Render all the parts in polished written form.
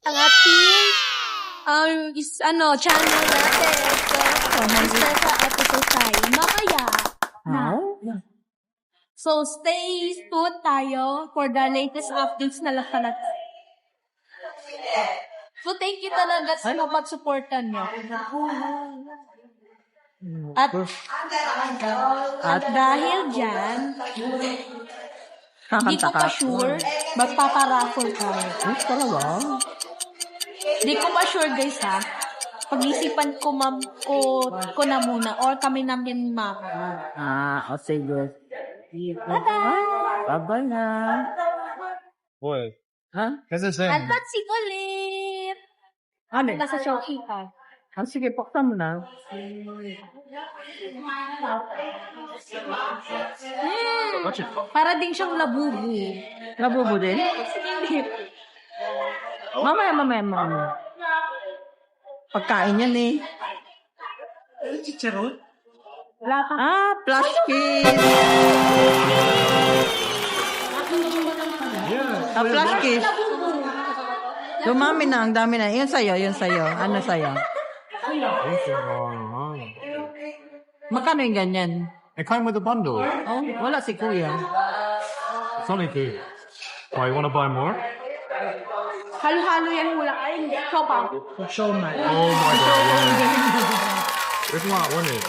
ang ating channel natin. So, mag-start sa episode tayo mamaya na. So, stay tuned tayo for the latest updates na lahat. So, thank you talaga sa pag-supportan nyo. At dahil dyan, hindi ko pa sure, magpaparaffle tayo. Talaga? Hindi ko pa sure, guys, ha? Pag-isipan ko, ko na muna, or kami namin, ma'am. Sige. Bye-bye! Bye-bye na. Boy. Ha? Kasi same. At that's it ulit! Ano? Nasa Shopee ka. Sige, paksa mo na. Para din siyang labubu. Labubo din? Mamaya. Pagkain yan eh. Chicharon? Flash kiss. Flash kiss. Dumami na, ang dami na. Yun sa'yo. Ano sa'yo? Magkano yung ganyan? It came with a bundle. Oh, wala si kuya. It's only two. Oh, you want to buy more? Halo-halo yan mula. Ay, hindi. Sopa. Showman. Oh my god, yeah. Which one? I want it.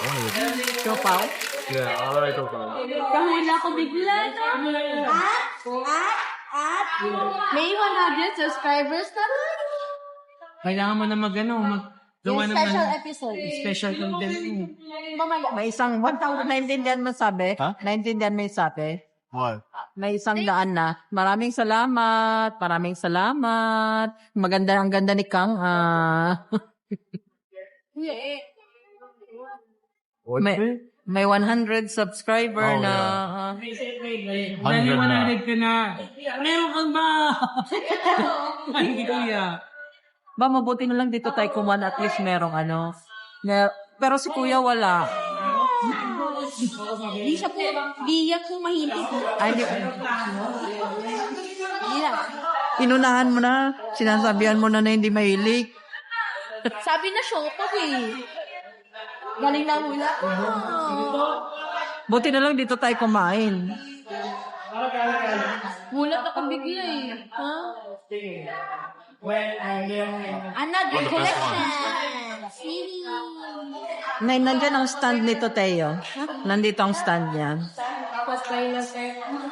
Siopaw? Yeah, I like it. Kahula ko bigla, no? May 100 subscribers na. Kailangan mo na Yung gawa special naman episode. special content mo. Mamaya. May isang 1,000 naintindihan mo sabi? Ha? Naintindihan mo yung sabi? What? May isang daan na. Maraming salamat. Ang ganda ni Kang. What's May- it? May 100 subscriber Oh, na. Naniwala ka na. Meron kang ba? Ay, hindi kuya. Ba, mabuti na lang dito tayo kuman. At least merong ano. Pero si kuya wala. Di siya po, biyak kung mahilig. Ay, di, Yeah. inunahan mo na. Sinasabihan mo na hindi mahilig. Sabi na Shopee eh. Galing na mula. Buti na lang dito tayo kumain. Mulat ako bigla eh. Ha? Another collection. See? Nandyan ang stand nito, Teo. Nandito ang stand niya.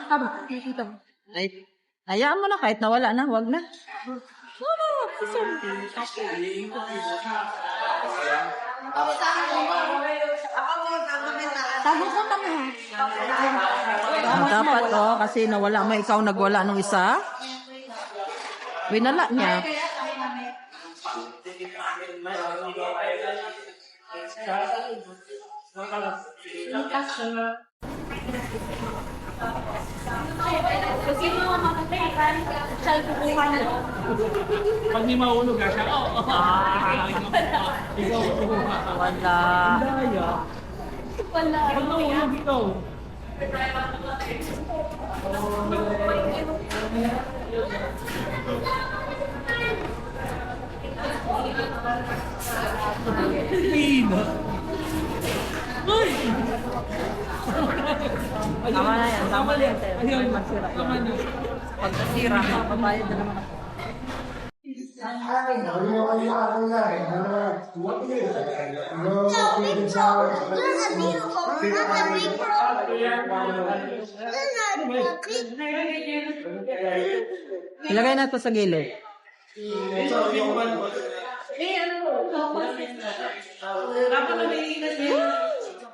Tama, nakita mo. Ay, hayaan mo na kahit nawala na. Wag na. Tago ko tama. Dapat, kasi nawala mo. Ikaw nagwala nung isa. Winala niya. Kasi mo makakaitan, siya kukuha na. Pag di mahulog ka siya, ikaw kuha. Wala. Wala. Pag mahulog ikaw. Pino. Uy! Tama na yan. Tama na yan, Teo. Ayaw, tama na. Pag nasira ka, pabayad na naman ako. Ilagay na ito sa gilid.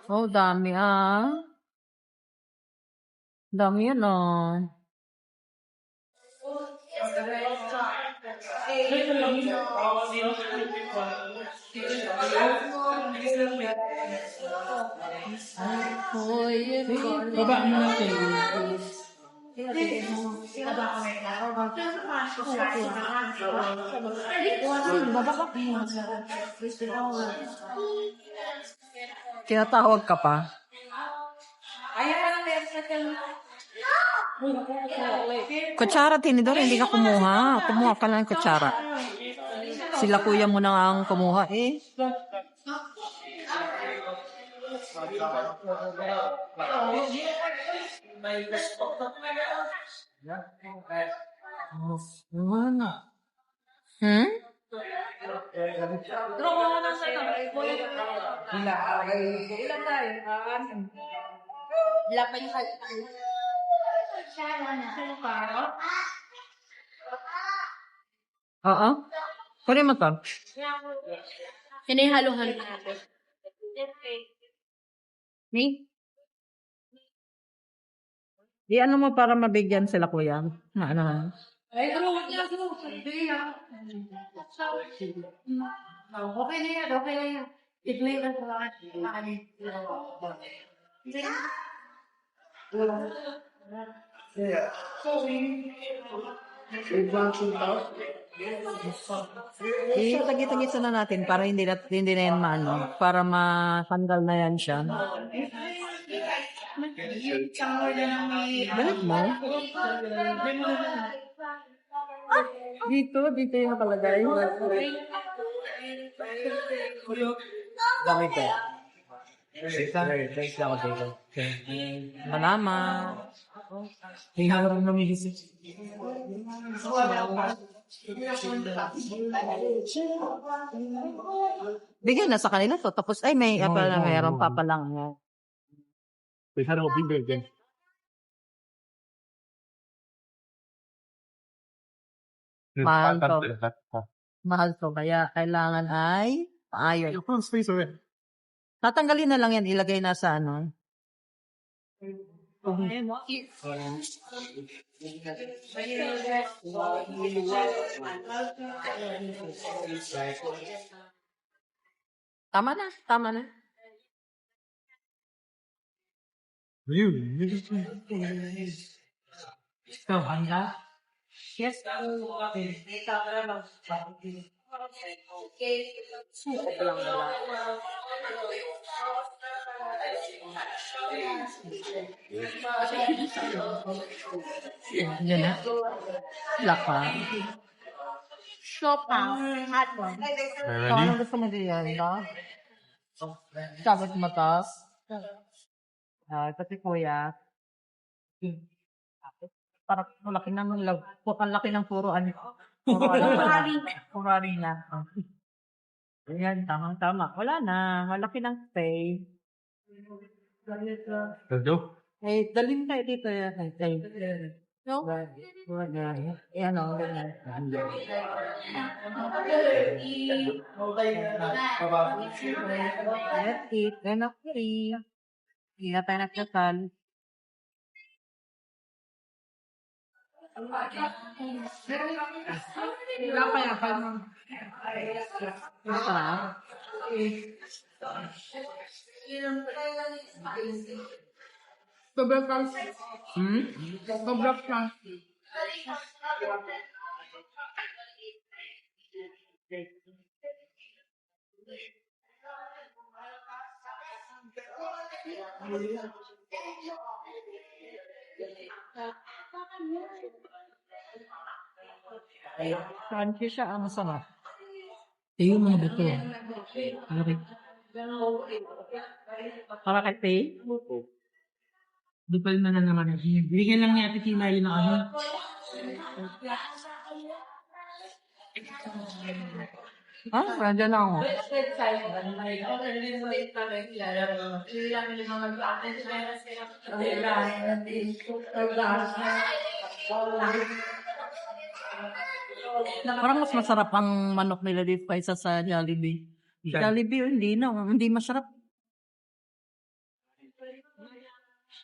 Oh, dami Dami yan Baba mo natin. Tinatawag ka pa? Kutsara, tinidor, hindi ka kumuha. Kumuha ka lang ng kutsara. Sila kuya mo na ang kumuha eh. Hmm? Wala pa yung Oo. Kunin mo to. Hinihalo-halo natin. Me? Di ano mo para mabigyan sila kuya? Na ano? Ay, wag na ako. Hindi na. Okay na yan, okay na yan. I-play ka sa akin. Tagit-tagit na natin para hindi na yan maano. Para matanggal na yan siya. Balik mo? Dito yung nakalagay. Gamit ka. Thanks lang ako dito. Salamat. Hingharap na may hisip. Bigyan na sa kanila to. Tapos ay may mayroon pa palang. We've had a whole big again. Mahal to. Mahal to. Kaya kailangan ay paayos. Your phone's face already. Tatanggalin na lang yan. Ilagay na sa ano. Tama na. Tama na. Ikaw, handa? Yes. Suko lang wala. Yan na. Laka. Sopa. Hot one. So, anong gusto mo diyan, no? Sabot mo to? Ito si kuya. Parang malaki na ng love. Ang laki ng puro ano. Puro harina. Ayan, tama. Wala na. Malaki ng stay. Let's go. Eh, dalhin tayo dito. No? Ayan o. Let's eat. Then okay. Hindi na tayo nagkasal. Masarap. Sobrang fancy. Sobrang fancy. Crunchy siya. Ang masarap. Yung mga buto. Para kay Tay? Dupal na naman. Bigyan lang ni Ate Tina yun ng ano. Nandiyan na ako. Parang mas masarap ang manok nila dito kaysa sa Jollibee. Jollibee, hindi masarap.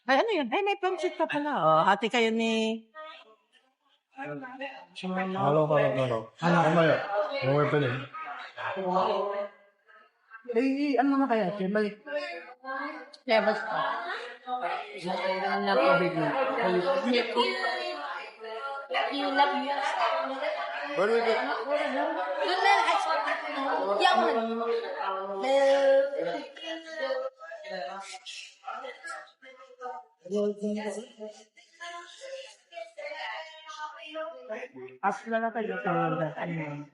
Ay, ano yun? Ay, may pansit pa pala. Oh, hati kayo ni... Hello. Mamaya. Mamaya pa rin. Eh, ano na kaya? Balik. Levels pa. Ano na tubig na? You love me. Where do we go? Doon na, yeah, ako Asla na tayo sa ano.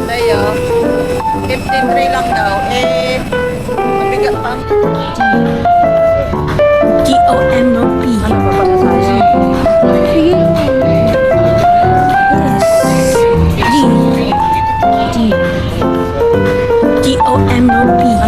Tayo, 53 lang daw. Mabigat pa. G-O-M-O-P. Ano ba pagkasaya? G. G-O-M-O-P.